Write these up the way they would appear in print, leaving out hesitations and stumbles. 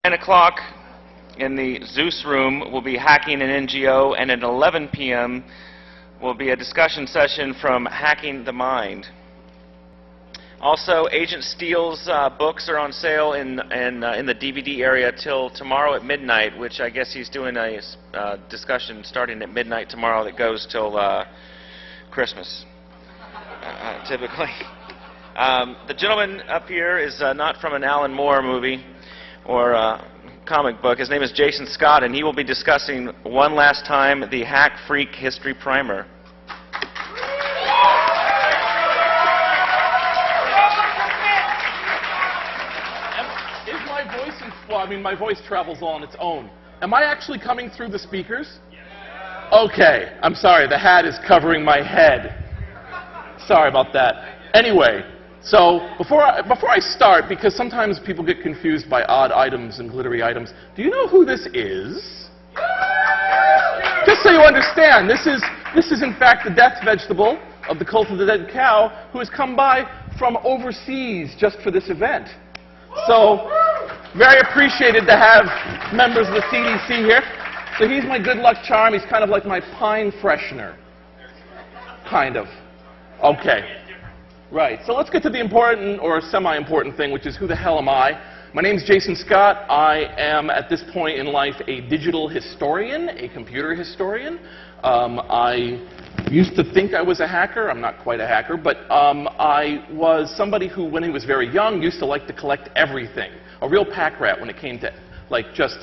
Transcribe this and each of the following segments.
9 o'clock in the Zeus room will be Hacking an NGO, and at 11 p.m. will be a discussion session from Hacking the Mind. Also, Agent Steele's books are on sale in the DVD area till tomorrow at midnight, which I guess he's doing a discussion starting at midnight tomorrow that goes till Christmas, typically. The gentleman up here is not from an Alan Moore movie or comic book. His name is Jason Scott, and he will be discussing one last time the Hack Phreak History Primer. Is my voice, well, I mean, my voice travels on its own. Am I actually coming through the speakers? Okay, I'm sorry, the hat is covering my head. Sorry about that. Anyway, so before I start, because sometimes people get confused by odd items and glittery items, do you know who this is? Just so you understand, this is in fact the death vegetable of the Cult of the Dead Cow, who has come by from overseas just for this event. So, very appreciated to have members of the CDC here. So he's my good luck charm. He's kind of like my pine freshener. Kind of. Okay. Right. So let's get to the important or semi-important thing, which is who the hell am I? My name's Jason Scott. I am, at this point in life, a digital historian, a computer historian. I used to think I was a hacker. I'm not quite a hacker, but I was somebody who, when he was very young, used to like to collect everything. A real pack rat when it came to, like, just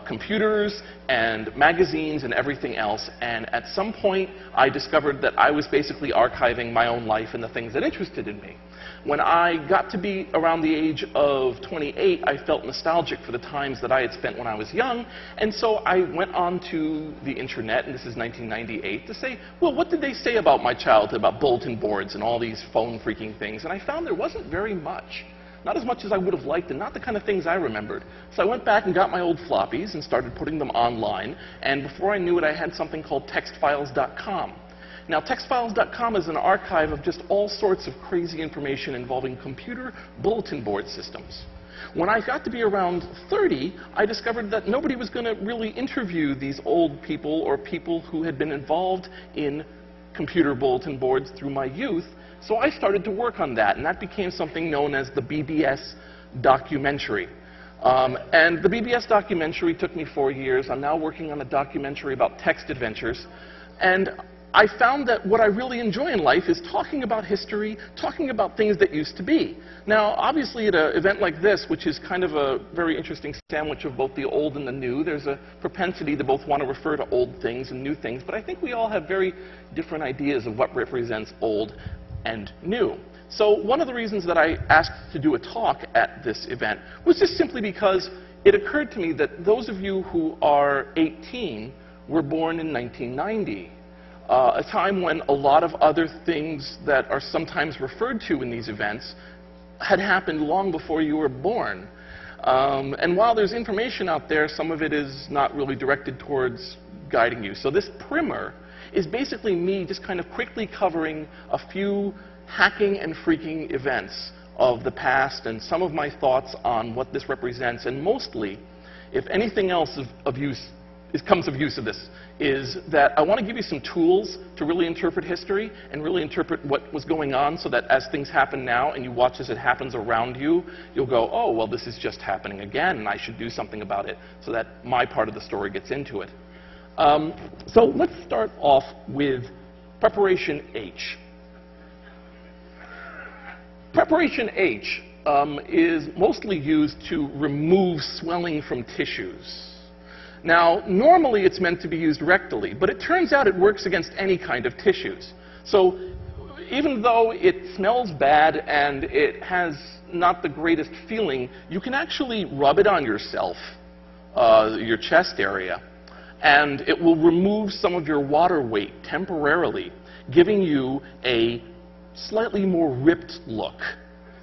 computers and magazines and everything else. And at some point, I discovered that I was basically archiving my own life and the things that interested in me. When I got to be around the age of 28, I felt nostalgic for the times that I had spent when I was young. And so I went on to the internet, and this is 1998, to say, well, what did they say about my childhood, about bulletin boards and all these phone phreaking things? And I found there wasn't very much. Not as much as I would have liked, and not the kind of things I remembered. So I went back and got my old floppies and started putting them online. And before I knew it, I had something called textfiles.com. Now, textfiles.com is an archive of just all sorts of crazy information involving computer bulletin board systems. When I got to be around 30, I discovered that nobody was going to really interview these old people or people who had been involved in computer bulletin boards through my youth. So I started to work on that, and that became something known as the BBS documentary. And the BBS documentary took me 4 years. I'm now working on a documentary about text adventures. And I found that what I really enjoy in life is talking about history, talking about things that used to be. Now, obviously, at an event like this, which is kind of a very interesting sandwich of both the old and the new, there's a propensity to both want to refer to old things and new things. But I think we all have very different ideas of what represents old and new. So one of the reasons that I asked to do a talk at this event was just simply because it occurred to me that those of you who are 18 were born in 1990, a time when a lot of other things that are sometimes referred to in these events had happened long before you were born. And while there's information out there, some of it is not really directed towards guiding you. So this primer is basically me just kind of quickly covering a few hacking and phreaking events of the past and some of my thoughts on what this represents. And mostly, if anything else comes of use of this, is that I want to give you some tools to really interpret history and really interpret what was going on, so that as things happen now and you watch as it happens around you, you'll go, oh, well, this is just happening again, and I should do something about it, so that my part of the story gets into it. So let's start off with Preparation H. Preparation H is mostly used to remove swelling from tissues. Now, normally it's meant to be used rectally, but it turns out it works against any kind of tissues. So even though it smells bad and it has not the greatest feeling, you can actually rub it on yourself, your chest area, and it will remove some of your water weight temporarily, giving you a slightly more ripped look.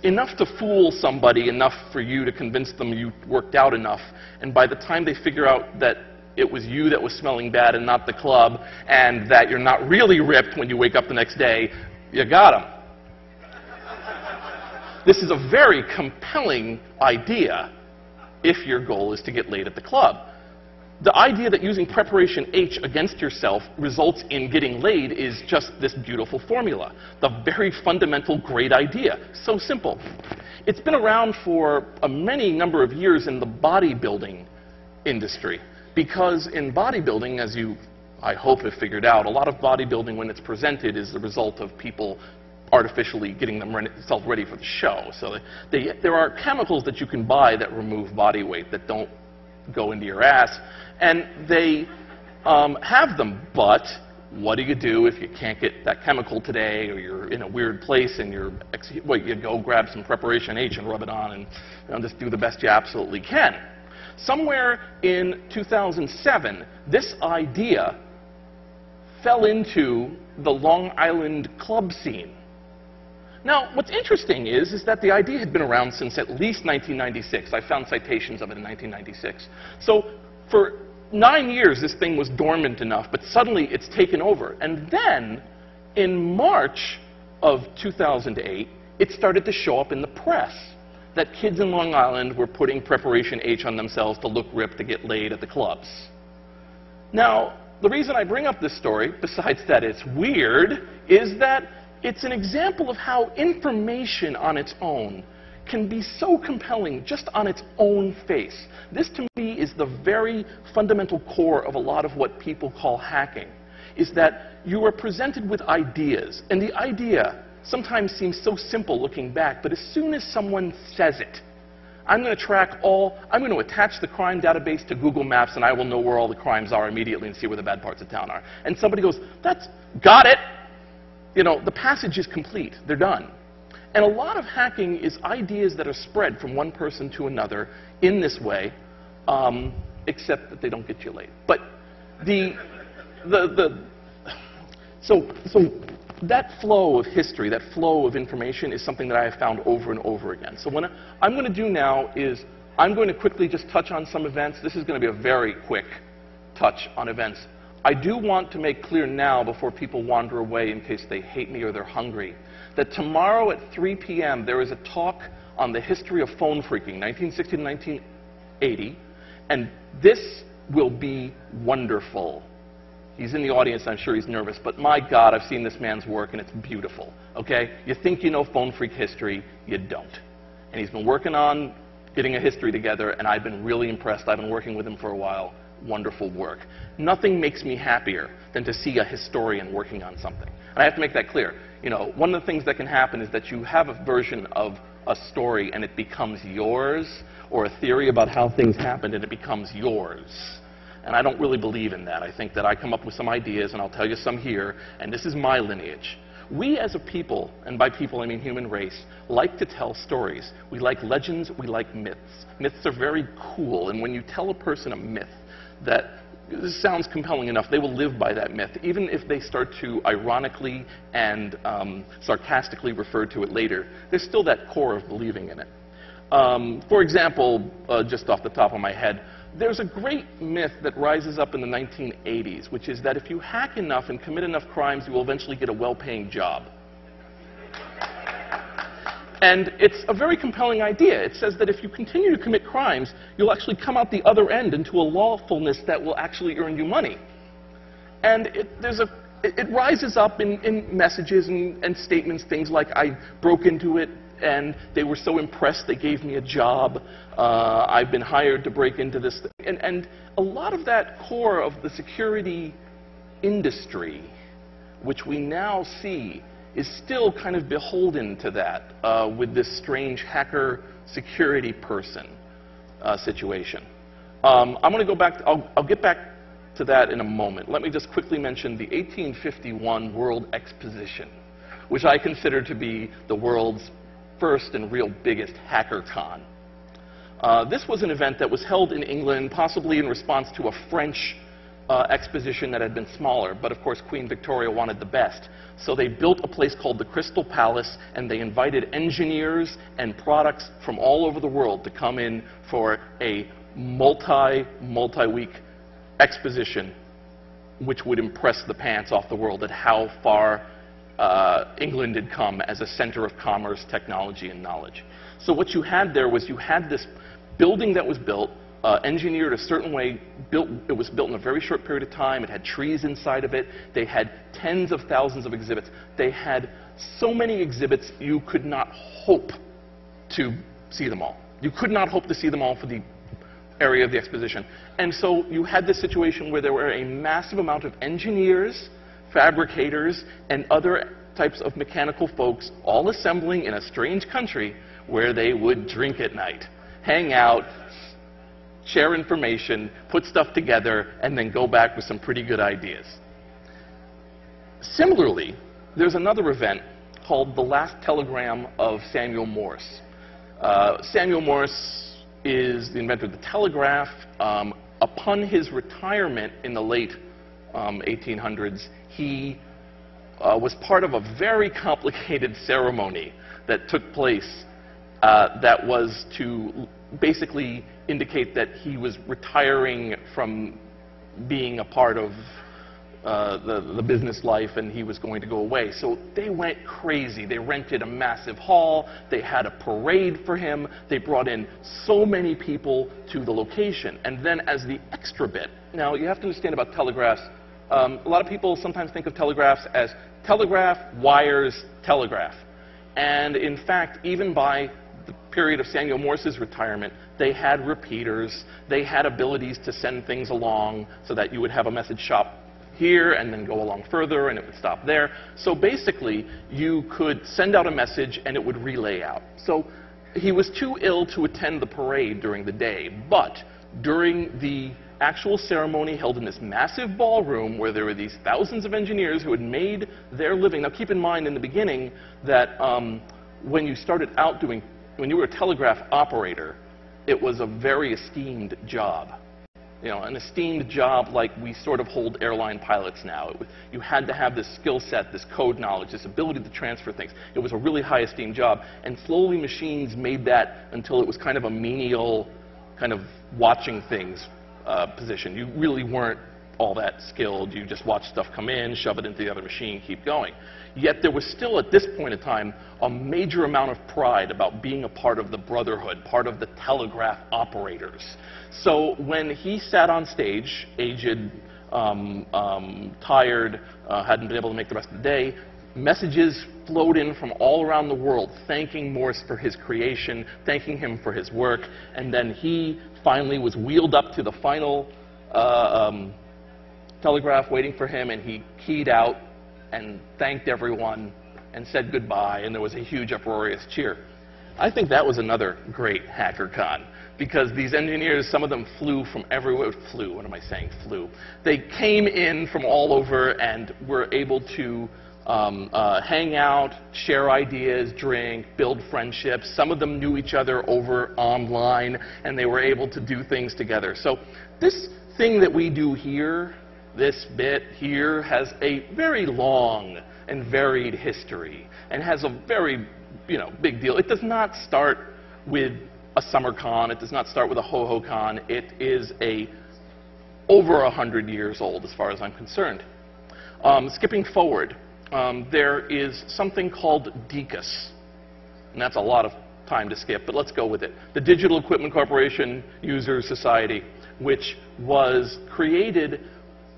Enough to fool somebody, enough for you to convince them you worked out enough. And by the time they figure out that it was you that was smelling bad and not the club, and that you're not really ripped when you wake up the next day, you got them. This is a very compelling idea. if your goal is to get laid at the club. The idea that using preparation H against yourself results in getting laid is just this beautiful formula. The very fundamental great idea. So simple. It's been around for a many number of years in the bodybuilding industry. Because in bodybuilding, as you, I hope, have figured out, a lot of bodybuilding when it's presented is the result of people artificially getting themselves ready for the show. So there are chemicals that you can buy that remove body weight that don't go into your ass, and they have them, but what do you do if you can't get that chemical today, or you're in a weird place and you go grab some preparation H and rub it on and just do the best you absolutely can. Somewhere in 2007, this idea fell into the Long Island club scene. Now, what's interesting is that the idea had been around since at least 1996. I found citations of it in 1996. So for 9 years, this thing was dormant enough, but suddenly it's taken over. And then, in March of 2008, it started to show up in the press that kids in Long Island were putting preparation H on themselves to look ripped to get laid at the clubs. Now, the reason I bring up this story, besides that it's weird, is that it's an example of how information on its own can be so compelling just on its own face. This, to me, is the very fundamental core of a lot of what people call hacking, is that you are presented with ideas, and the idea sometimes seems so simple looking back, but as soon as someone says it, I'm going to attach the crime database to Google Maps, and I will know where all the crimes are immediately and see where the bad parts of town are. And somebody goes, got it! You know, the passage is complete. They're done. And a lot of hacking is ideas that are spread from one person to another in this way, except that they don't get you laid. But so that flow of history, that flow of information is something that I have found over and over again. So what I'm going to do now is I'm going to quickly just touch on some events. This is going to be a very quick touch on events. I do want to make clear now, before people wander away in case they hate me or they're hungry, that tomorrow at 3 p.m. there is a talk on the history of phone phreaking, 1960 to 1980, and this will be wonderful. He's in the audience, I'm sure he's nervous, but my God, I've seen this man's work, and it's beautiful, okay? You think you know phone phreak history, you don't. And he's been working on getting a history together, and I've been really impressed. I've been working with him for a while. Wonderful work. Nothing makes me happier than to see a historian working on something. And I have to make that clear. You know, one of the things that can happen is that you have a version of a story and it becomes yours, or a theory about how things happened and it becomes yours. And I don't really believe in that. I think that I come up with some ideas, and I'll tell you some here, and this is my lineage. We as a people, and by people I mean human race, like to tell stories. We like legends, we like myths. Myths are very cool, and when you tell a person a myth that sounds compelling enough, they will live by that myth, even if they start to ironically and sarcastically refer to it later. There's still that core of believing in it. For example, just off the top of my head, there's a great myth that rises up in the 1980s, which is that if you hack enough and commit enough crimes, you will eventually get a well-paying job. And it's a very compelling idea. It says that if you continue to commit crimes, you'll actually come out the other end into a lawfulness that will actually earn you money. And it rises up in messages and statements, things like, I broke into it, and they were so impressed they gave me a job. I've been hired to break into this. And a lot of that core of the security industry, which we now see, is still kind of beholden to that with this strange hacker security person situation. I'm going to go back, I'll get back to that in a moment. Let me just quickly mention the 1851 World Exposition, which I consider to be the world's first and real biggest hacker con. This was an event that was held in England, possibly in response to a French exposition that had been smaller, but of course Queen Victoria wanted the best. So they built a place called the Crystal Palace, and they invited engineers and products from all over the world to come in for a multi-week exposition, which would impress the pants off the world at how far England had come as a center of commerce, technology, and knowledge. So what you had there was you had this building that was built, engineered a certain way. It was built in a very short period of time. It had trees inside of it. They had tens of thousands of exhibits. They had so many exhibits you could not hope to see them all. You could not hope to see them all for the area of the exposition. And so you had this situation where there were a massive amount of engineers, fabricators, and other types of mechanical folks all assembling in a strange country where they would drink at night, hang out, share information, put stuff together, and then go back with some pretty good ideas. Similarly, there's another event called the Last Telegram of Samuel Morse. Samuel Morse is the inventor of the telegraph. Upon his retirement in the late 1800s, he was part of a very complicated ceremony that took place that was to basically indicate that he was retiring from being a part of the business life and he was going to go away. So they went crazy. They rented a massive hall. They had a parade for him. They brought in so many people to the location. And then as the extra bit, now you have to understand about telegraphs, a lot of people sometimes think of telegraphs as telegraph, wires, telegraph. And in fact, even by the period of Samuel Morse's retirement, they had repeaters. They had abilities to send things along so that you would have a message shop here and then go along further and it would stop there. So basically, you could send out a message and it would relay out. So he was too ill to attend the parade during the day, but during the actual ceremony held in this massive ballroom where there were these thousands of engineers who had made their living. Now keep in mind in the beginning that when you started out when you were a telegraph operator, it was a very esteemed job. You know, an esteemed job like we sort of hold airline pilots now. You had to have this skill set, this code knowledge, this ability to transfer things. It was a really high esteemed job, and slowly machines made that until it was kind of a menial, kind of watching things position. You really weren't all that skilled. You just watch stuff come in, shove it into the other machine, keep going. Yet there was still, at this point in time, a major amount of pride about being a part of the brotherhood, part of the telegraph operators. So when he sat on stage, aged, tired, hadn't been able to make the rest of the day, messages flowed in from all around the world, thanking Morse for his creation, thanking him for his work, and then he finally was wheeled up to the final telegraph waiting for him, and he keyed out and thanked everyone and said goodbye, and there was a huge uproarious cheer. I think that was another great HackerCon, because these engineers, some of them flew from everywhere. Flew. They came in from all over and were able to hang out, share ideas, drink, build friendships. Some of them knew each other over online, and they were able to do things together. So this thing that we do here, this bit here, has a very long and varied history and has a very, big deal. It does not start with a summer con. It does not start with a ho-ho con. It is over 100 years old as far as I'm concerned. Skipping forward, there is something called DECUS, and that's a lot of time to skip, but let's go with it. The Digital Equipment Corporation Users Society, which was created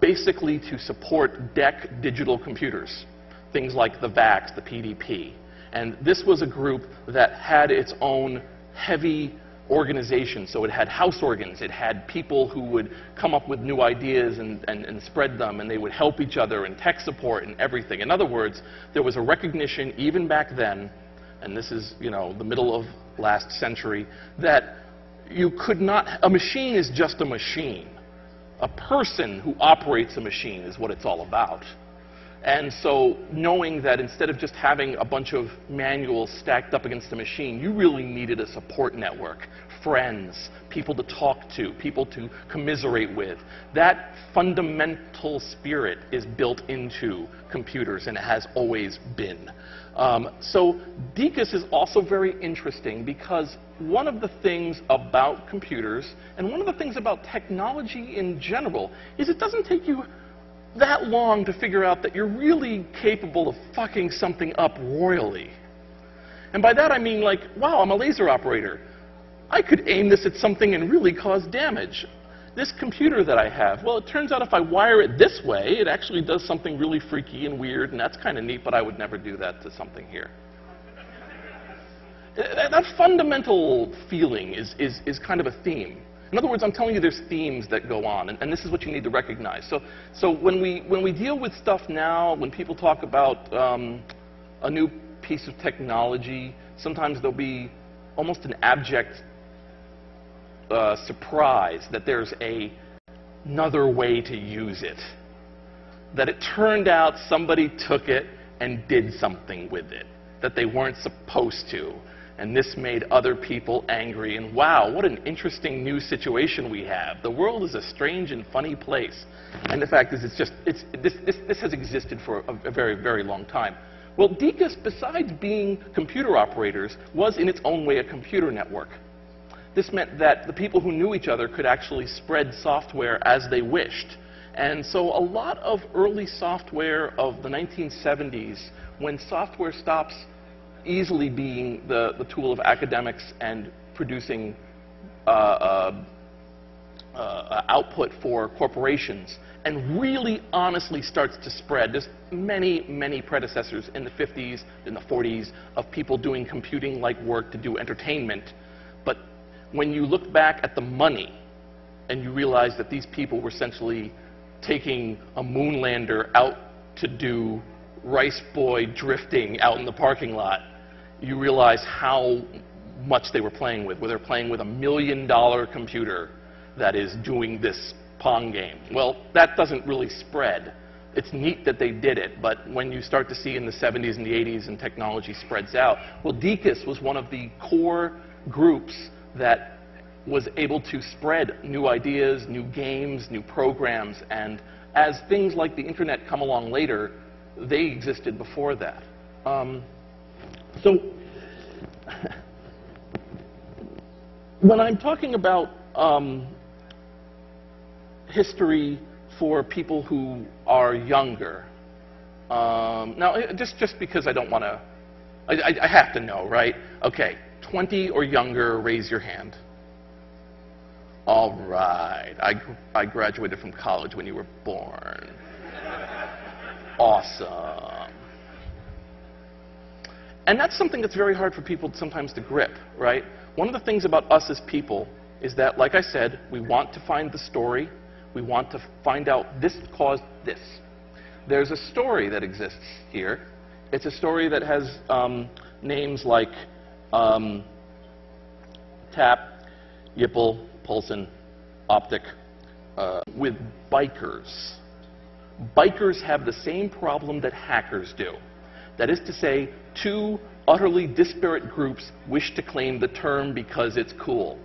basically to support DEC digital computers, things like the VAX, the PDP. And this was a group that had its own heavy organization. So it had house organs, it had people who would come up with new ideas and spread them, and they would help each other in tech support and everything. In other words, there was a recognition even back then, and this is, the middle of last century, that you could not, a machine is just a machine. A person who operates a machine is what it's all about. And so knowing that instead of just having a bunch of manuals stacked up against the machine, you really needed a support network, friends, people to talk to, people to commiserate with. That fundamental spirit is built into computers, and it has always been. So DECUS is also very interesting because one of the things about computers, and one of the things about technology in general, is it doesn't take you that long to figure out that you're really capable of fucking something up royally. And by that I mean, like, wow, I'm a laser operator. I could aim this at something and really cause damage. This computer that I have, well, it turns out if I wire it this way, it actually does something really freaky and weird, and that's kind of neat, but I would never do that to something here. That fundamental feeling is kind of a theme. In other words, I'm telling you there's themes that go on, and this is what you need to recognize. So when we deal with stuff now, when people talk about a new piece of technology, sometimes there'll be almost an abject surprise that there's another way to use it. That it turned out somebody took it and did something with it that they weren't supposed to. And this made other people angry. And wow, what an interesting new situation we have. The world is a strange and funny place. And the fact is, this has existed for a very, very long time. Well, DECUS, besides being computer operators, was in its own way a computer network. This meant that the people who knew each other could actually spread software as they wished. And so a lot of early software of the 1970s, when software stops easily being the tool of academics and producing output for corporations, and really honestly starts to spread. There's many, many predecessors in the 50s, in the 40s, of people doing computing-like work to do entertainment. But when you look back at the money, and you realize that these people were essentially taking a moonlander out to do rice boy drifting out in the parking lot, you realize how much they were playing with. Where they're playing with $1 million computer that is doing this Pong game. Well, that doesn't really spread. It's neat that they did it, but when you start to see in the 70s and the 80s and technology spreads out, well, DECUS was one of the core groups that was able to spread new ideas, new games, new programs, and as things like the internet come along later, they existed before that. So when I'm talking about history for people who are younger, now just because I don't want to, I have to know, right? Okay, 20 or younger, raise your hand. All right, I graduated from college when you were born. Awesome. And that's something that's very hard for people sometimes to grip, right? One of the things about us as people is that, like I said, we want to find the story. We want to find out this caused this. There's a story that exists here. It's a story that has names like TAP, Yipple, Pulson, Optic, with bikers. Bikers have the same problem that hackers do. That is to say, two utterly disparate groups wish to claim the term because it's cool.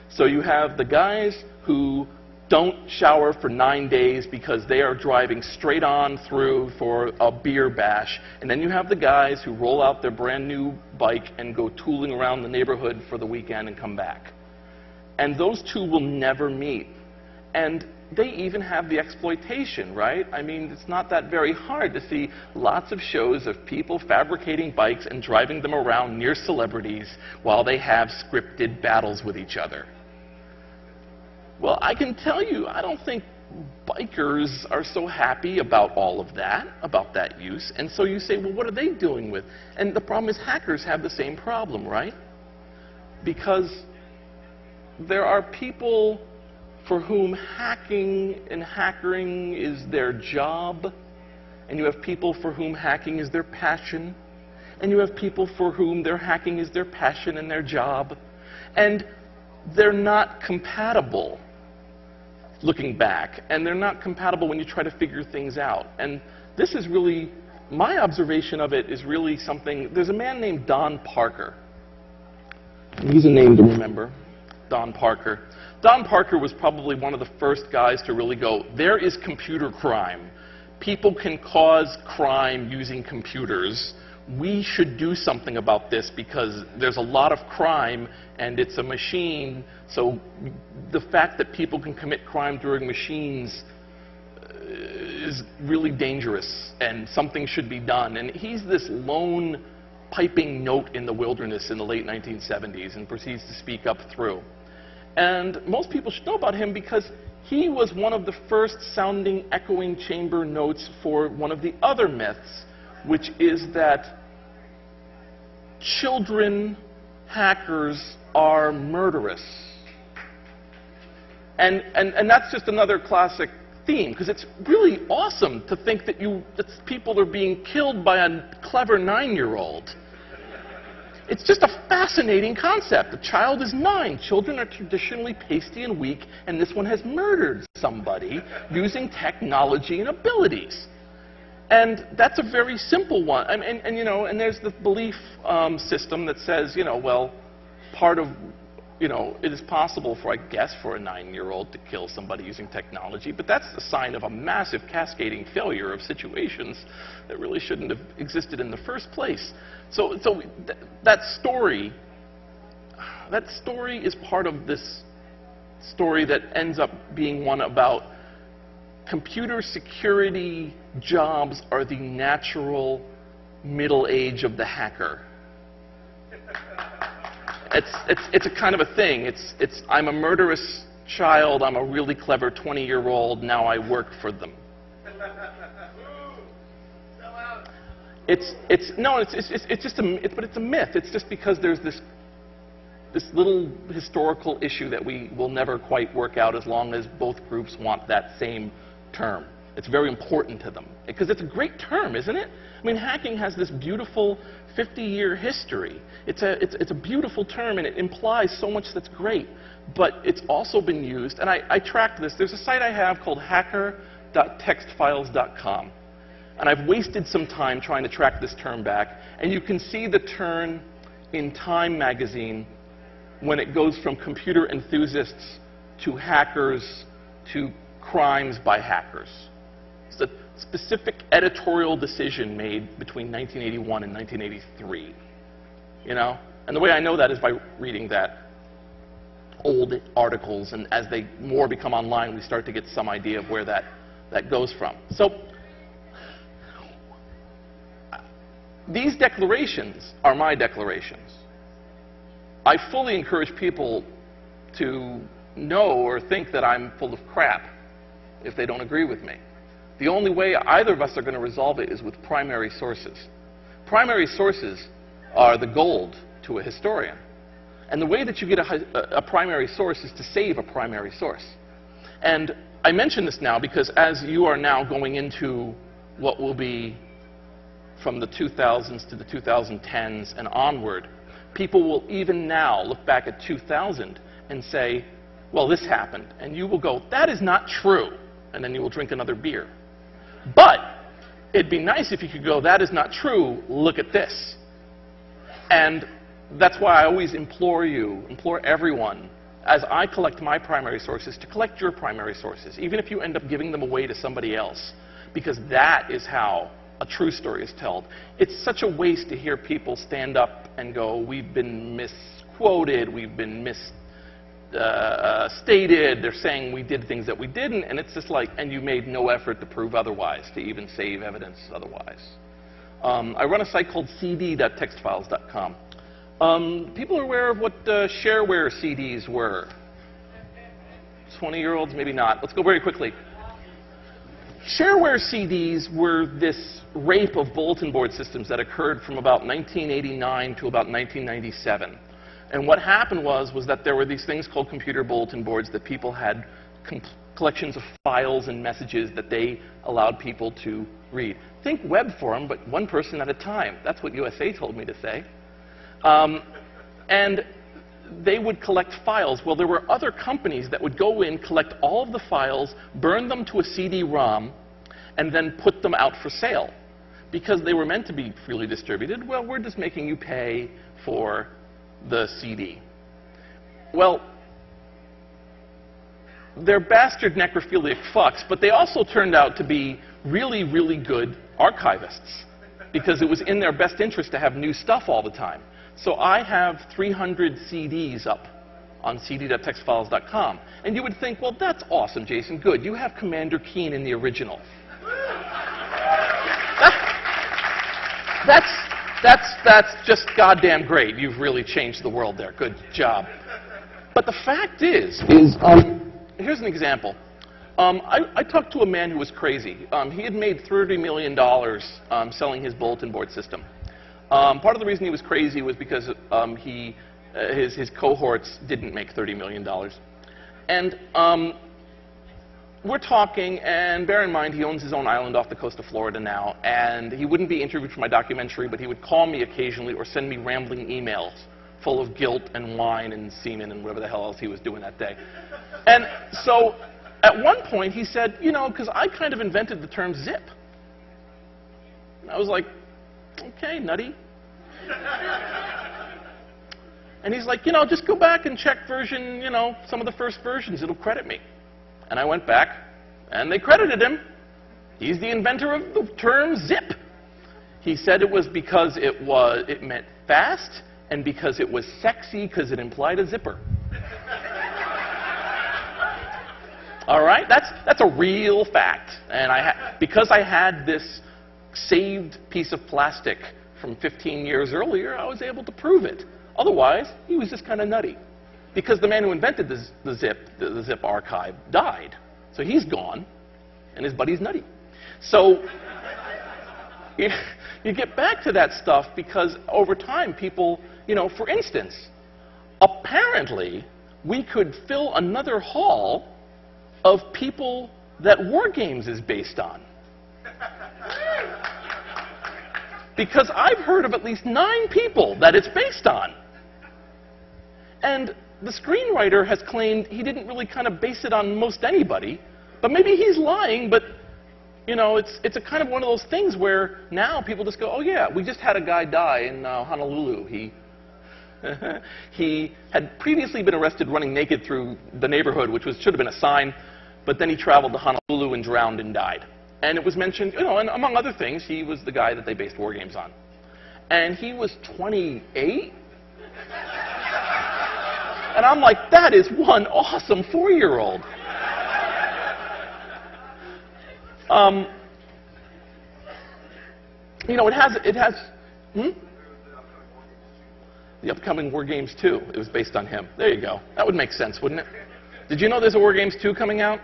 So you have the guys who don't shower for 9 days because they are driving straight on through for a beer bash. And then you have the guys who roll out their brand new bike and go tooling around the neighborhood for the weekend and come back. And those two will never meet. And they even have the exploitation, right? I mean, it's not that very hard to see lots of shows of people fabricating bikes and driving them around near celebrities while they have scripted battles with each other. Well, I can tell you, I don't think bikers are so happy about all of that, about that use. And so you say, well, what are they doing with? And the problem is hackers have the same problem, right? Because there are people for whom hacking and hackering is their job, and you have people for whom hacking is their passion, and you have people for whom their hacking is their passion and their job, and they're not compatible looking back, and they're not compatible when you try to figure things out. And this is really, my observation of it is really something, there's a man named Don Parker. He's a name to remember, Don Parker. Don Parker was probably one of the first guys to really go, there is computer crime. People can cause crime using computers. We should do something about this because there's a lot of crime and it's a machine. So the fact that people can commit crime during machines is really dangerous and something should be done. And he's this lone piping note in the wilderness in the late 1970s and proceeds to speak up through. And most people should know about him because he was one of the first sounding echoing chamber notes for one of the other myths, which is that children hackers are murderous. And that's just another classic theme, because it's really awesome to think that people are being killed by a clever 9-year-old. It's just a fascinating concept. The child is 9. Children are traditionally pasty and weak, and this one has murdered somebody using technology and abilities. And that's a very simple one. And there's the belief system that says, well, part of, it is possible for, I guess, for a 9-year-old to kill somebody using technology, but that's a sign of a massive cascading failure of situations that really shouldn't have existed in the first place. So that story is part of this story that ends up being one about computer security jobs are the natural middle age of the hacker. It's a kind of a thing. I'm a murderous child. I'm a really clever 20-year-old. Now I work for them. It's a myth. It's just because there's this little historical issue that we will never quite work out as long as both groups want that same term. It's very important to them because it's a great term, isn't it? I mean, hacking has this beautiful 50-year history. It's a beautiful term, and it implies so much that's great. But it's also been used, and I tracked this. There's a site I have called hacker.textfiles.com. And I've wasted some time trying to track this term back. And you can see the turn in Time magazine when it goes from computer enthusiasts to hackers to crimes by hackers. It's a specific editorial decision made between 1981 and 1983. And the way I know that is by reading that old articles, and as they more become online, we start to get some idea of where that goes from. So these declarations are my declarations. I fully encourage people to know or think that I'm full of crap if they don't agree with me. The only way either of us are going to resolve it is with primary sources. Primary sources are the gold to a historian. And the way that you get a primary source is to save a primary source. And I mention this now because as you are now going into what will be from the 2000s to the 2010s and onward, people will even now look back at 2000 and say, well, this happened. And you will go, that is not true. And then you will drink another beer. But it'd be nice if you could go, that is not true, look at this. And that's why I always implore everyone, as I collect my primary sources, to collect your primary sources, even if you end up giving them away to somebody else, because that is how a true story is told. It's such a waste to hear people stand up and go, we've been misquoted, we've been misstated, they're saying we did things that we didn't, and it's just like, and you made no effort to prove otherwise, to even save evidence otherwise. I run a site called cd.textfiles.com. People are aware of what shareware CDs were. 20-year-olds, maybe not. Let's go very quickly. Shareware CDs were this rape of bulletin board systems that occurred from about 1989 to about 1997. And what happened was that there were these things called computer bulletin boards that people had collections of files and messages that they allowed people to read. Think web forum, but one person at a time. That's what USA told me to say. And they would collect files. Well, there were other companies that would go in, collect all of the files, burn them to a CD-ROM, and then put them out for sale. Because they were meant to be freely distributed, well, we're just making you pay for the CD. Well, they're bastard necrophiliac fucks, but they also turned out to be really, really good archivists, because it was in their best interest to have new stuff all the time. So I have 300 CDs up on cd.textfiles.com. And you would think, well, that's awesome, Jason. Good. You have Commander Keen in the original. That's just goddamn great. You've really changed the world there. Good job. But the fact is here's an example. I talked to a man who was crazy. He had made $30 million selling his bulletin board system. Part of the reason he was crazy was because his cohorts didn't make $30 million. And we're talking, and bear in mind, he owns his own island off the coast of Florida now, and he wouldn't be interviewed for my documentary, but he would call me occasionally or send me rambling emails full of guilt and wine and semen and whatever the hell else he was doing that day. And so at one point he said, you know, because I kind of invented the term zip. And I was like, okay, nutty. And he's like, you know, just go back and check version, you know, some of the first versions. It'll credit me. And I went back, and they credited him. He's the inventor of the term zip. He said it was because it meant fast, and because it was sexy, because it implied a zipper. All right, that's a real fact. And because I had this saved piece of plastic from 15 years earlier, I was able to prove it. Otherwise, he was just kind of nutty. Because the man who invented the zip archive died. So he's gone, and his buddy's nutty. So you get back to that stuff because over time people, you know, for instance, apparently we could fill another hall of people that War Games is based on. Because I've heard of at least 9 people that it's based on. And the screenwriter has claimed he didn't really kind of base it on most anybody, but maybe he's lying, but you know, it's a kind of one of those things where now people just go, oh yeah, we just had a guy die in Honolulu. He had previously been arrested running naked through the neighborhood, which should have been a sign, but then he traveled to Honolulu and drowned and died. And it was mentioned, you know, and among other things, he was the guy that they based War Games on. And he was 28? And I'm like, that is one awesome 4-year-old. You know, it has, the upcoming War Games 2. It was based on him. There you go. That would make sense, wouldn't it? Did you know there's a War Games 2 coming out?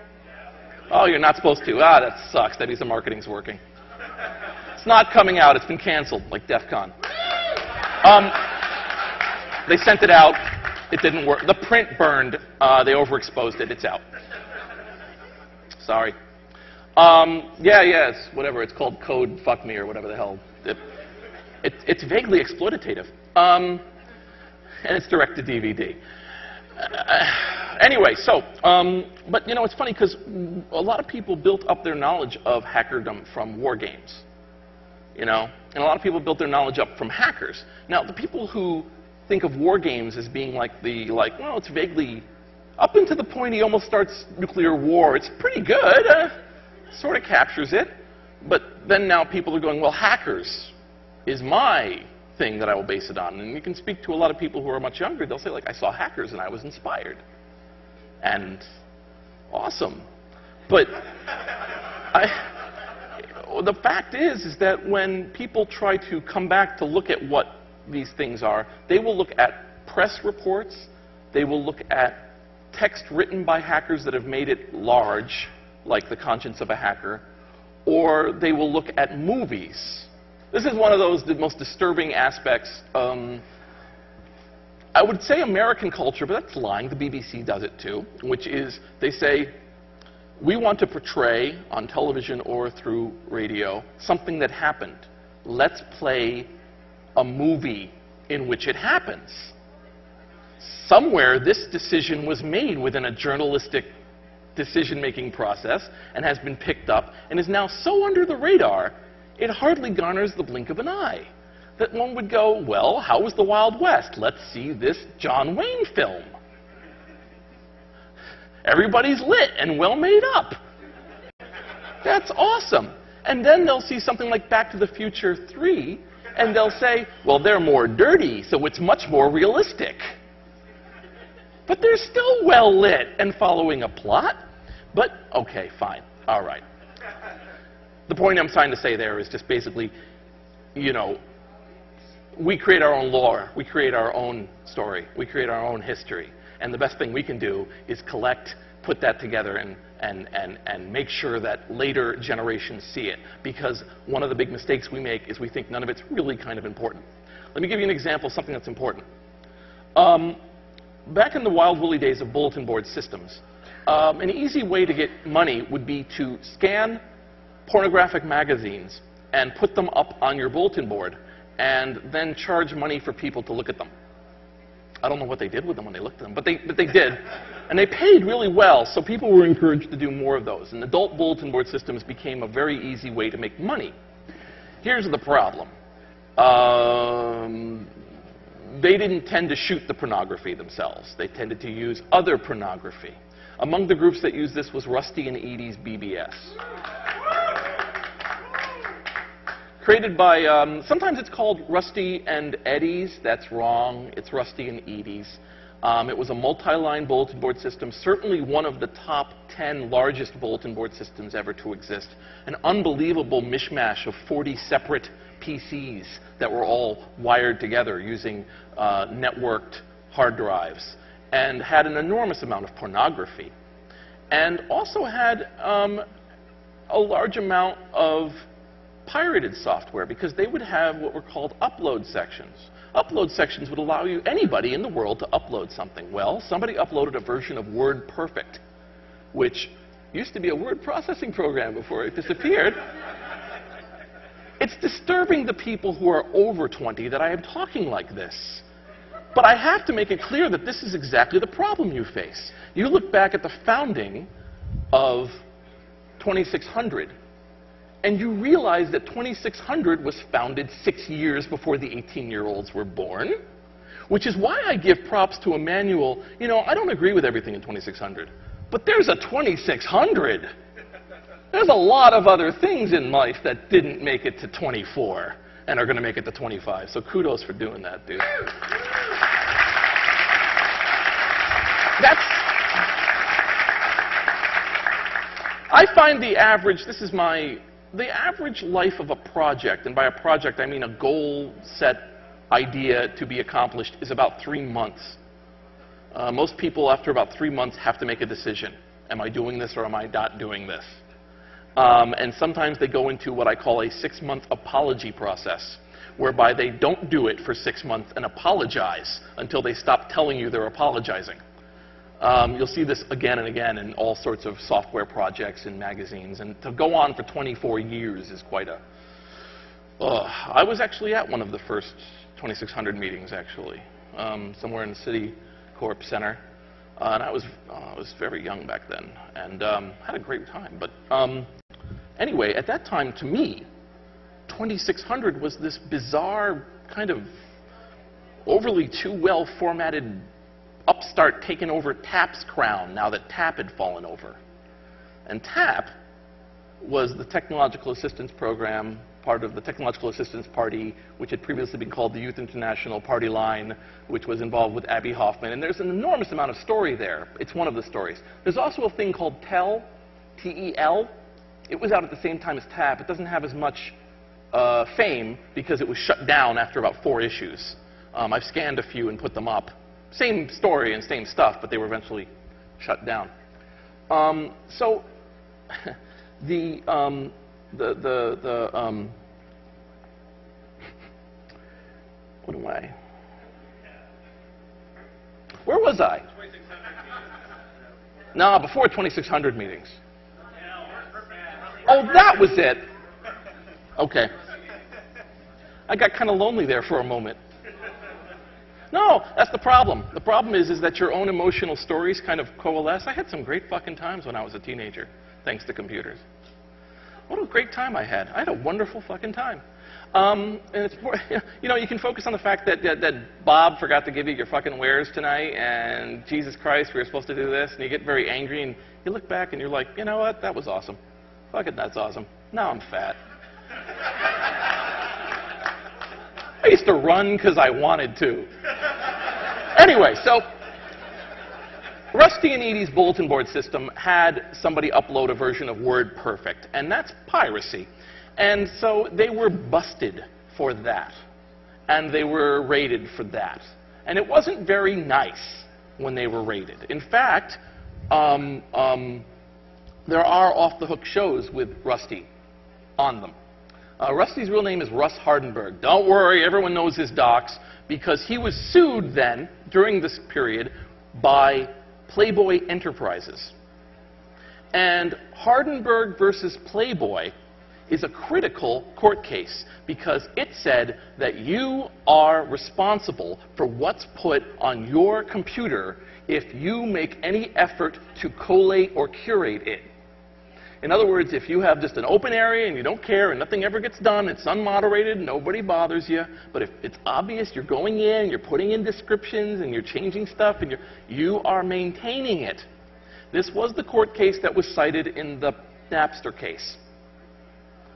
Oh, you're not supposed to. Ah, that sucks. That means the marketing's working. It's not coming out. It's been canceled, like DEF CON. They sent it out. It didn't work. The print burned. They overexposed it. It's out. Sorry. It's whatever. It's called Code Fuck Me or whatever the hell. It's vaguely exploitative. And it's direct to DVD. Anyway, so, but you know, it's funny because a lot of people built up their knowledge of hackerdom from War Games. You know, and a lot of people built their knowledge up from hackers. Now, the people who think of War Games as being like well, it's vaguely, up until the point he almost starts nuclear war, it's pretty good, sort of captures it. But then now people are going, well, hackers is my thing that I will base it on. And you can speak to a lot of people who are much younger. They'll say, like, I saw hackers and I was inspired. And awesome. But the fact is that when people try to come back to look at what these things are, they will look at press reports, they will look at text written by hackers that have made it large, like The Conscience of a Hacker, or they will look at movies. This is one of the most disturbing aspects. I would say American culture, but that's lying. The BBC does it too, which is they say, we want to portray on television or through radio something that happened. Let's play a movie in which it happens. Somewhere this decision was made within a journalistic decision-making process and has been picked up and is now so under the radar, it hardly garners the blink of an eye. That one would go, well, how was the Wild West? Let's see this John Wayne film. Everybody's lit and well made up. That's awesome. And then they'll see something like Back to the Future 3, and they'll say, well, they're more dirty, so it's much more realistic. But they're still well lit and following a plot. But, okay, fine. All right. The point I'm trying to say there is just basically, you know, we create our own lore. We create our own story. We create our own history. And the best thing we can do is collect, put that together, and make sure that later generations see it. Because one of the big mistakes we make is we think none of it's really kind of important. Let me give you an example of something that's important. Back in the wild woolly days of bulletin board systems, an easy way to get money would be to scan pornographic magazines and put them up on your bulletin board and then charge money for people to look at them. I don't know what they did with them when they looked at them, but they did. And they paid really well, so people were encouraged to do more of those. And adult bulletin board systems became a very easy way to make money. Here's the problem. They didn't tend to shoot the pornography themselves. They tended to use other pornography. Among the groups that used this was Rusty and Edie's BBS. Created by, sometimes it's called Rusty and Eddie's. That's wrong. It's Rusty and Edie's. It was a multi-line bulletin board system, certainly one of the top 10 largest bulletin board systems ever to exist. An unbelievable mishmash of 40 separate PCs that were all wired together using networked hard drives, and had an enormous amount of pornography, and also had a large amount of pirated software, because they would have what were called upload sections. Upload sections would allow anybody in the world to upload something. Well, somebody uploaded a version of WordPerfect, which used to be a word processing program before it disappeared. It's disturbing the people who are over 20 that I am talking like this. But I have to make it clear that this is exactly the problem you face. You look back at the founding of 2600, and you realize that 2600 was founded 6 years before the 18-year-olds were born, which is why I give props to Emmanuel. You know, I don't agree with everything in 2600, but there's a 2600. There's a lot of other things in life that didn't make it to 24 and are going to make it to 25. So kudos for doing that, dude. I find the average, the average life of a project, and by a project I mean a goal-set idea to be accomplished, is about 3 months. Most people, after about 3 months, have to make a decision. Am I doing this or am I not doing this? And sometimes they go into what I call a 6-month apology process, whereby they don't do it for 6 months and apologize until they stop telling you they're apologizing. You'll see this again and again in all sorts of software projects and magazines. And to go on for 24 years is quite a... I was actually at one of the first 2600 meetings, actually, somewhere in the City Corp Center. And I was very young back then, and had a great time. But anyway, at that time, to me, 2600 was this bizarre kind of overly too well-formatted upstart taken over TAP's crown now that TAP had fallen over. And TAP was the Technological Assistance Program, part of the Technological Assistance Party, which had previously been called the Youth International Party Line, which was involved with Abby Hoffman. And there's an enormous amount of story there. It's one of the stories. There's also a thing called TEL, T-E-L. It was out at the same time as TAP. It doesn't have as much fame because it was shut down after about 4 issues. I've scanned a few and put them up. Same story and same stuff, but they were eventually shut down. So what am I? Where was I? No, before 2600 meetings. Oh, that was it. Okay. I got kind of lonely there for a moment. No, that's the problem. The problem is that your own emotional stories kind of coalesce. I had some great fucking times when I was a teenager, thanks to computers. What a great time I had. I had a wonderful fucking time. And it's, you know, you can focus on the fact that Bob forgot to give you your fucking wares tonight, and Jesus Christ, we were supposed to do this, and you get very angry, and you look back and you're like, you know what, that was awesome. Fuck it, that's awesome. Now I'm fat. I used to run because I wanted to. Anyway, so Rusty and Edie's bulletin board system had somebody upload a version of WordPerfect, and that's piracy. And so they were busted for that. and they were rated for that. And it wasn't very nice when they were rated. In fact, there are off-the-hook shows with Rusty on them. Rusty's real name is Russ Hardenberg. Don't worry, everyone knows his docs, because he was sued then, during this period, by Playboy Enterprises. And Hardenberg versus Playboy is a critical court case because it said that you are responsible for what's put on your computer if you make any effort to collate or curate it. In other words, if you have just an open area and you don't care and nothing ever gets done, it's unmoderated, nobody bothers you, but if it's obvious you're going in, you're putting in descriptions and you're changing stuff and you are maintaining it. This was the court case that was cited in the Napster case.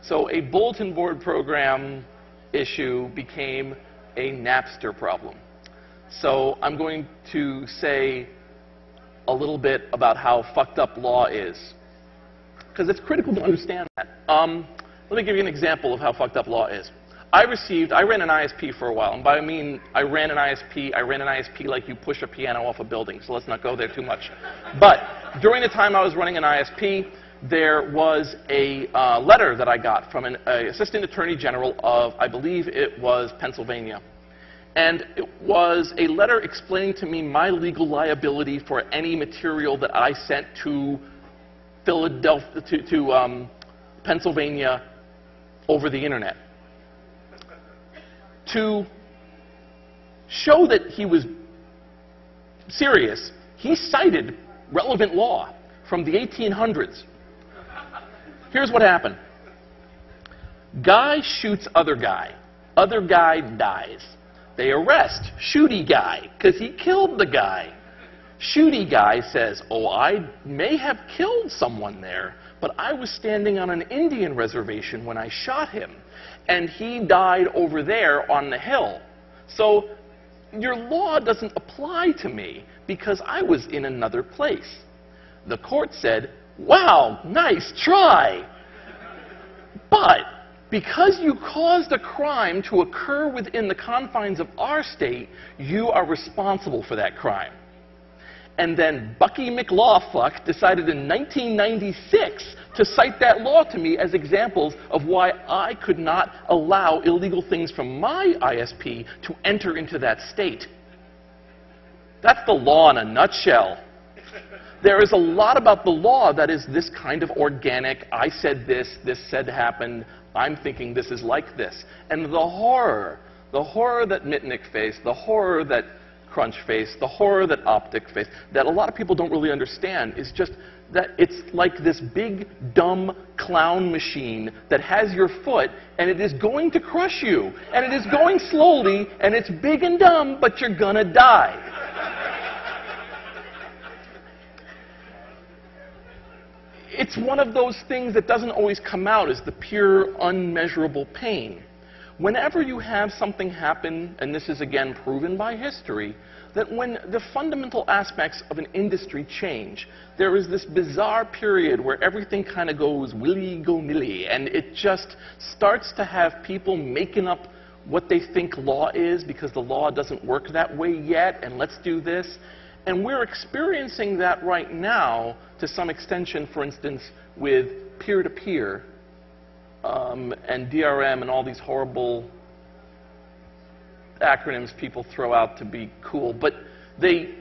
So a bulletin board program issue became a Napster problem. So I'm going to say a little bit about how fucked up law is, because it's critical to understand that. Let me give you an example of how fucked up law is. I ran an ISP for a while, and by I mean I ran an ISP like you push a piano off a building, so let's not go there too much. But during the time I was running an ISP, there was a letter that I got from an Assistant Attorney General of, I believe it was Pennsylvania. And it was a letter explaining to me my legal liability for any material that I sent to Philadelphia, to Pennsylvania over the internet. To show that he was serious, he cited relevant law from the 1800s. Here's what happened. Guy shoots other guy. Other guy dies. They arrest shooty guy because he killed the guy. Shooty guy says, oh, I may have killed someone there, but I was standing on an Indian reservation when I shot him, and he died over there on the hill. So your law doesn't apply to me because I was in another place. The court said, wow, nice try. But because you caused a crime to occur within the confines of our state, you are responsible for that crime. And then Bucky McLawfuck decided in 1996 to cite that law to me as examples of why I could not allow illegal things from my ISP to enter into that state. That's the law in a nutshell. There is a lot about the law that is this kind of organic, I said this said happened, I'm thinking this is like this. And the horror that Mitnick faced, the horror that Crunch faced, the horror that Optic faced, that a lot of people don't really understand is just that it's like this big, dumb clown machine that has your foot, and it is going to crush you. And it is going slowly, and it's big and dumb, but you're gonna die. It's one of those things that doesn't always come out as the pure, unmeasurable pain. Whenever you have something happen, and this is again proven by history, that when the fundamental aspects of an industry change, there is this bizarre period where everything kind of goes willy-go-nilly, and it just starts to have people making up what they think law is because the law doesn't work that way yet, and let's do this. And we're experiencing that right now to some extension, for instance, with peer-to-peer and DRM and all these horrible acronyms people throw out to be cool. But they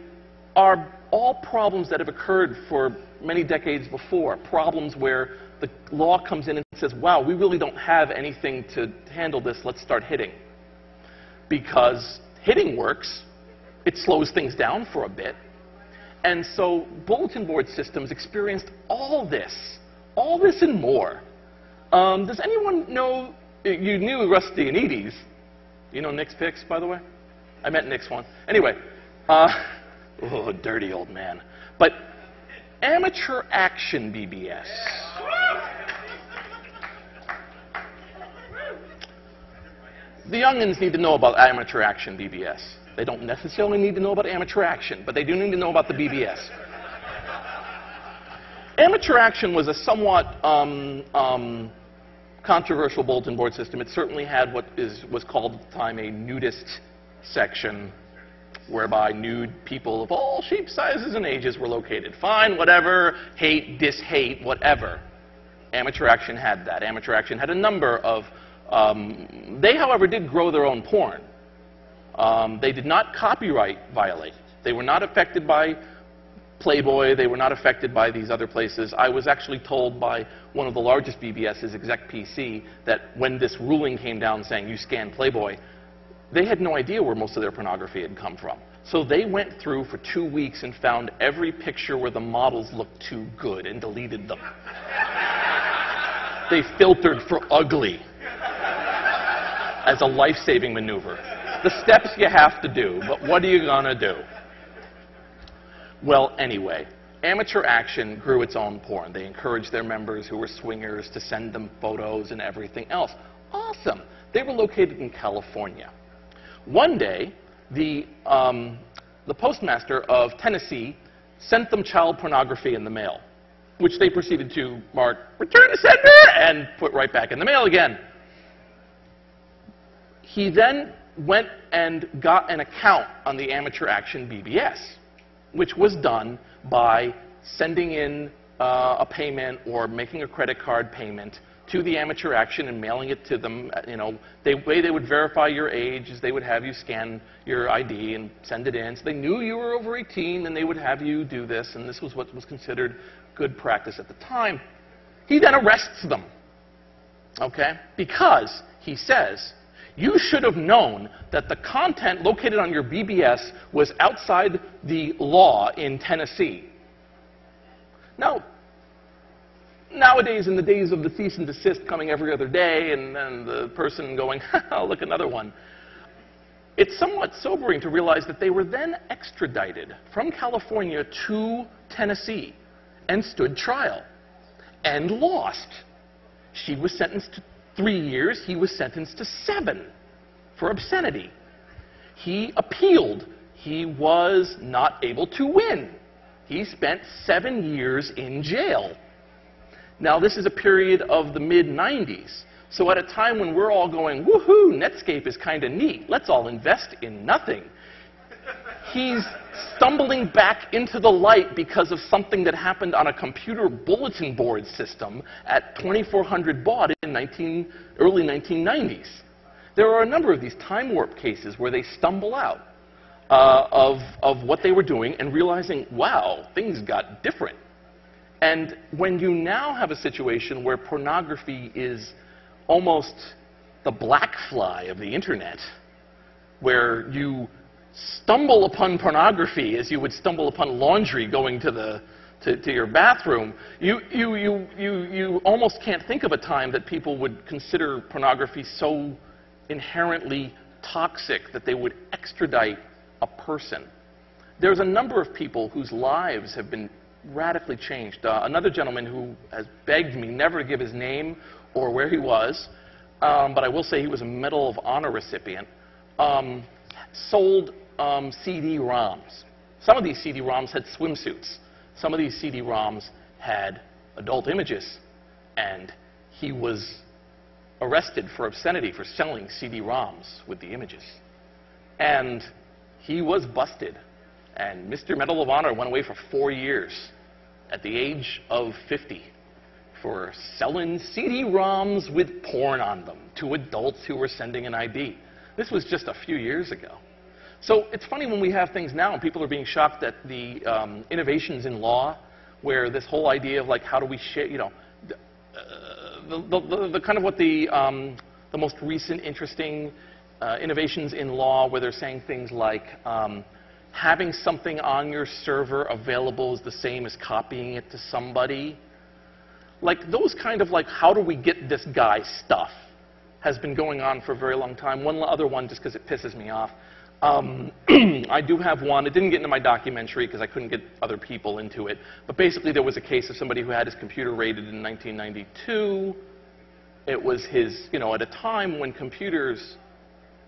are all problems that have occurred for many decades before, problems where the law comes in and says, wow, we really don't have anything to handle this, let's start hitting. Because hitting works. It slows things down for a bit. And so bulletin board systems experienced all this and more. Does anyone know, you knew Rusty and Edie's. You know Nick's picks, by the way? I met Nick's one. Anyway, oh, dirty old man. But amateur action BBS. The youngins need to know about amateur action BBS. They don't necessarily need to know about amateur action, but they do need to know about the BBS. Amateur action was a somewhat controversial bulletin board system. It certainly had what was called at the time a nudist section, whereby nude people of all shapes, sizes, and ages were located. Fine, whatever, hate, dis-hate, whatever. Amateur Action had that. Amateur Action had a number of... they, however, did grow their own porn. They did not copyright violate. They were not affected by Playboy. They were not affected by these other places. I was actually told by one of the largest BBS's, Exec PC, that when this ruling came down saying you scan Playboy, they had no idea where most of their pornography had come from. So they went through for 2 weeks and found every picture where the models looked too good and deleted them. They filtered for ugly as a life-saving maneuver. The steps you have to do, but what are you going to do? Well, anyway, Amateur Action grew its own porn. They encouraged their members who were swingers to send them photos and everything else. Awesome. They were located in California. One day, the postmaster of Tennessee sent them child pornography in the mail, which they proceeded to mark, return to sender, and put right back in the mail again. He then went and got an account on the Amateur Action BBS, which was done by sending in a payment or making a credit card payment to the Amateur Action and mailing it to them. You know, the way they would verify your age is they would have you scan your ID and send it in. So they knew you were over 18, and they would have you do this, and this was what was considered good practice at the time. He then arrests them, okay? Because he says, you should have known that the content located on your BBS was outside the law in Tennessee. Now, nowadays, in the days of the cease and desist coming every other day and the person going, ha, look, another one, it's somewhat sobering to realize that they were then extradited from California to Tennessee and stood trial and lost. She was sentenced to 3 years. He was sentenced to 7 for obscenity. He appealed. He was not able to win. He spent 7 years in jail. Now, this is a period of the mid-90s. So at a time when we're all going, woohoo, Netscape is kind of neat. Let's all invest in nothing. He's stumbling back into the light because of something that happened on a computer bulletin board system at 2400 baud in early 1990s. There are a number of these time warp cases where they stumble out of what they were doing and realizing, wow, things got different. And when you now have a situation where pornography is almost the black fly of the internet, where you stumble upon pornography as you would stumble upon laundry going to your bathroom, you almost can't think of a time that people would consider pornography so inherently toxic that they would extradite a person. There's a number of people whose lives have been radically changed. Another gentleman who has begged me never to give his name or where he was, but I will say he was a Medal of Honor recipient, sold CD-ROMs. Some of these CD-ROMs had swimsuits. Some of these CD-ROMs had adult images, and he was arrested for obscenity for selling CD-ROMs with the images. And he was busted. And Mr. Medal of Honor went away for 4 years at the age of 50 for selling CD-ROMs with porn on them to adults who were sending an ID. This was just a few years ago. So it's funny when we have things now and people are being shocked at the innovations in law, where this whole idea of like how do we share, you know, the kind of what the most recent interesting innovations in law, where they're saying things like having something on your server available is the same as copying it to somebody. Like those kind of like how do we get this guy stuff has been going on for a very long time. One other one, just because it pisses me off. I do have one. It didn't get into my documentary because I couldn't get other people into it. But basically there was a case of somebody who had his computer raided in 1992. It was his, you know, at a time when computers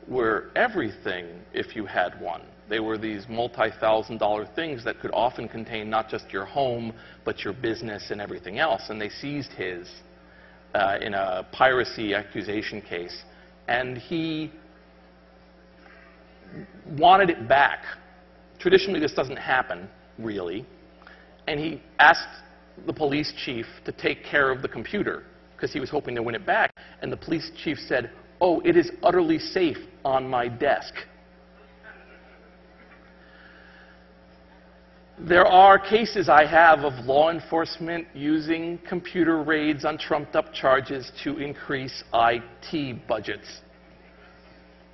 were everything if you had one. They were these multi-thousand-dollar things that could often contain not just your home, but your business and everything else. And they seized his. in a piracy accusation case, and he wanted it back. Traditionally, this doesn't happen, really. And he asked the police chief to take care of the computer because he was hoping to win it back. And the police chief said, "Oh, it is utterly safe on my desk." There are cases I have of law enforcement using computer raids on trumped-up charges to increase IT budgets.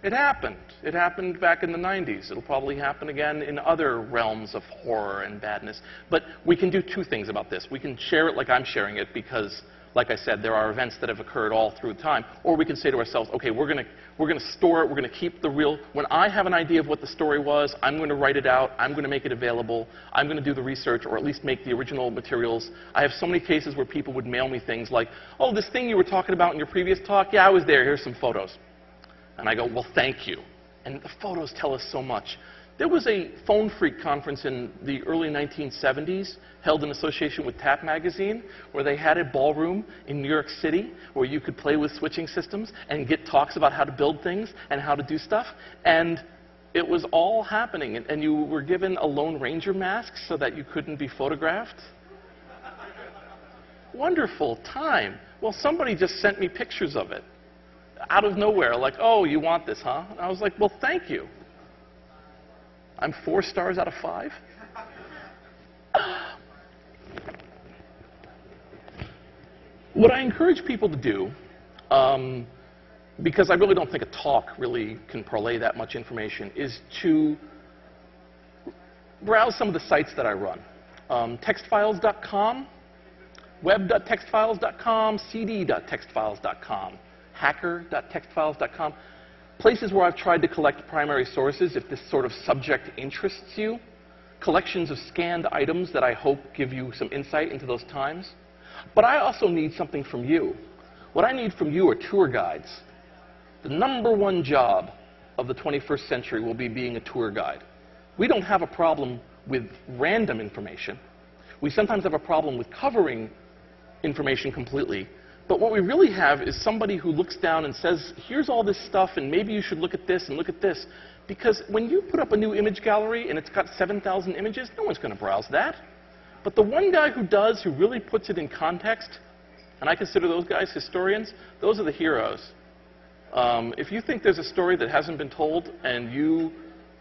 It happened. It happened back in the 90s. It'll probably happen again in other realms of horror and badness. But we can do two things about this. We can share it like I'm sharing it because, like I said, there are events that have occurred all through time. Or we can say to ourselves, okay, we're going to store it. We're going to keep the real. When I have an idea of what the story was, I'm going to write it out. I'm going to make it available. I'm going to do the research or at least make the original materials. I have so many cases where people would mail me things like, "Oh, this thing you were talking about in your previous talk, yeah, I was there. Here's some photos." And I go, "Well, thank you." And the photos tell us so much. There was a phone phreak conference in the early 1970s held in association with Tap magazine where they had a ballroom in New York City where you could play with switching systems and get talks about how to build things and how to do stuff. And it was all happening. And you were given a Lone Ranger mask so that you couldn't be photographed. Wonderful time. Well, somebody just sent me pictures of it out of nowhere, like, "Oh, you want this, huh?" And I was like, "Well, thank you." I'm 4 stars out of 5. What I encourage people to do, because I really don't think a talk really can parlay that much information, is to browse some of the sites that I run. Textfiles.com, web.textfiles.com, cd.textfiles.com. hacker.textfiles.com, places where I've tried to collect primary sources if this sort of subject interests you, collections of scanned items that I hope give you some insight into those times. But I also need something from you. What I need from you are tour guides. The #1 job of the 21st century will be being a tour guide. We don't have a problem with random information. We sometimes have a problem with covering information completely. But what we really have is somebody who looks down and says, "Here's all this stuff, and maybe you should look at this and look at this." Because when you put up a new image gallery and it's got 7,000 images, no one's going to browse that. But the one guy who does, who really puts it in context, and I consider those guys historians, those are the heroes. If you think there's a story that hasn't been told and you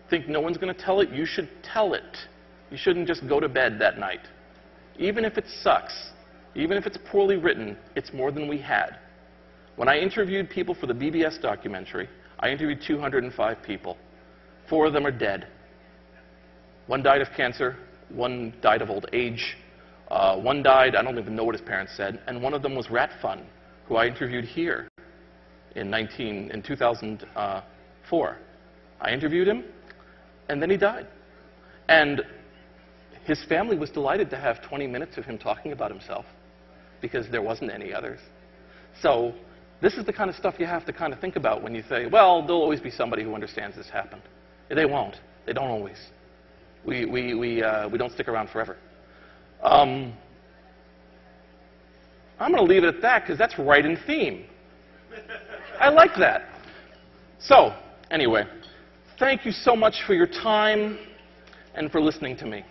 think no one's going to tell it, you should tell it. You shouldn't just go to bed that night. Even if it sucks. Even if it's poorly written, it's more than we had. When I interviewed people for the BBS documentary, I interviewed 205 people. 4 of them are dead. 1 died of cancer, 1 died of old age, 1 died, I don't even know what his parents said, and 1 of them was Rat Fun, who I interviewed here in 2004. I interviewed him, and then he died. And his family was delighted to have 20 minutes of him talking about himself, because there wasn't any others. So this is the kind of stuff you have to kind of think about when you say, well, there'll always be somebody who understands this happened. They won't. They don't always. We don't stick around forever. I'm going to leave it at that because that's right in theme. I like that. So, anyway, thank you so much for your time and for listening to me.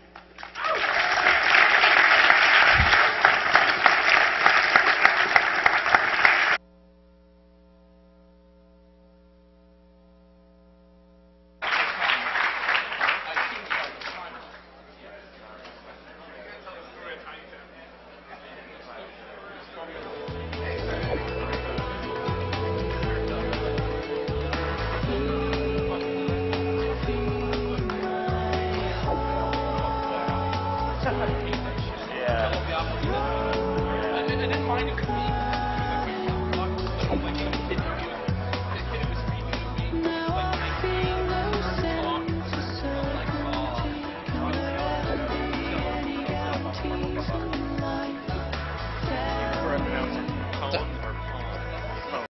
Yeah. I didn't mind it.